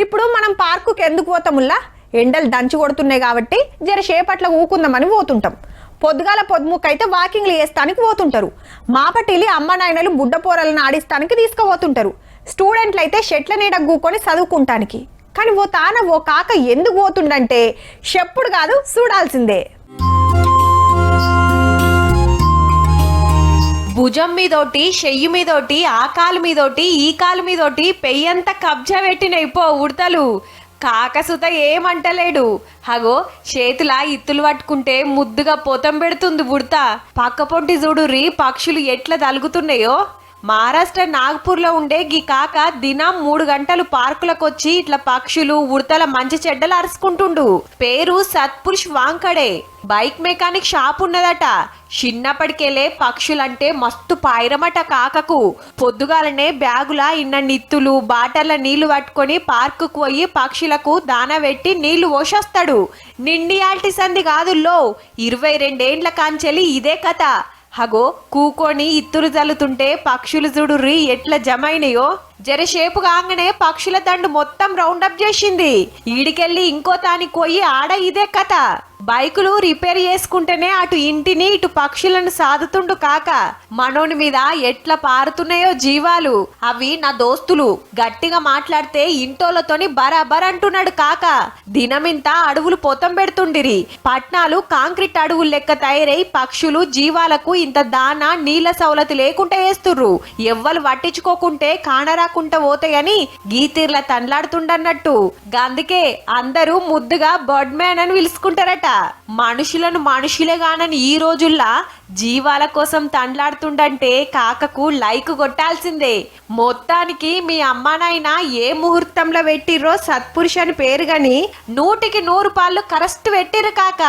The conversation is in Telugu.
ఇప్పుడు మనం పార్కుకి ఎందుకు పోతాముల్లా? ఎండలు దంచి కొడుతున్నాయి కాబట్టి జరసేపట్ల ఊకుందామని పోతుంటాం. పొద్దుగాల పొద్దుముక్కైతే వాకింగ్లు చేస్తానికి పోతుంటారు. మాపటిలి అమ్మ నాయనలు బుడ్డ పోరలను ఆడిస్తానికి తీసుకుపోతుంటారు. స్టూడెంట్లు అయితే చెట్ల నీడ కూకొని చదువుకుంటానికి. కానీ ఓ కాక ఎందుకు పోతుండంటే చెప్పుడు కాదు, చూడాల్సిందే. భుజం మీదోటి, చెయ్యి మీదోటి, ఆ కాలు మీదోటి, ఈ కాలు మీదోటి పెయ్యంతా కబ్జా పెట్టినయి పో ఉడతలు. కాకసుత ఏమంటలేడు. హగో చేతుల ఇత్తులు పట్టుకుంటే ముద్దుగా పొతం పెడుతుంది ఉడత. పక్క పొంటి చూడుర్రి పక్షులు ఎట్లా తలుగుతున్నాయో. మహారాష్ట్ర నాగ్పూర్లో ఉండే గీ కాక దినం 3 గంటలు పార్కులకొచ్చి ఇట్లా పక్షులు ఉడతల మంచి చెడ్డలు అరుచుకుంటుండు. పేరు సత్పురుష్ వాంకడే. బైక్ మెకానిక్ షాప్ ఉన్నదట. చిన్నప్పటికెళ్ళే పక్షులంటే మస్తు పాయిరమట కాకకు. పొద్దుగాలనే బ్యాగుల ఇన్న నిత్తులు బాటల నీళ్లు పట్టుకొని పార్కుకు పోయి పక్షులకు దాన పెట్టి నీళ్లు పోషొస్తాడు. నిండియాల్టి సంది కాదుల్లో, 22 ఏండ్ల కాంచెలి ఇదే కథ. హగో కూకొని ఇత్తులు చల్లుతుంటే పక్షులు చూడుర్రి ఎట్లా జమైనయో. జరసేపు కాగానే పక్షుల దండు మొత్తం రౌండప్ చేసింది. ఈడికెళ్ళి ఇంకో తానికి పోయి ఆడ ఇదే కథ. బైకులు రిపేర్ చేసుకుంటేనే అటు ఇంటిని ఇటు పక్షులను సాదుతుండు కాక. మనోని మీద ఎట్లా పారుతున్నాయో జీవాలు. అవి నా దోస్తులు. గట్టిగా మాట్లాడితే ఇంటోలతోని బరాబర్ అంటున్నాడు కాక. దినమింత అడవులు పొతం పెడుతుండిరి. పట్నాలు కాంక్రీట్ అడవులు లెక్క తయారై పక్షులు జీవాలకు ఇంత దానా నీళ్ల సౌలతి లేకుండా వేస్తుర్రు. ఎవ్వరు పట్టించుకోకుంటే కానరాకుంటా పోతాయని గీతీర్ల తండ్లాడుతుండన్నట్టు. అందుకే అందరూ ముద్దుగా బర్డ్ మ్యాన్ అని పిలుచుకుంటారట. మనుషులను మనుషులే గానని ఈ రోజుల్లా జీవాల కోసం తండ్లాడుతుండంటే కాకకు లైక్ కొట్టాల్సిందే. మొత్తానికి మీ అమ్మానాయన ఏ ముహూర్తంలో పెట్టిర్రో సత్పురుష్ అని పేరు గాని 100కి 100 పాళ్ళు కరెక్ట్ పెట్టిర్రు కాక.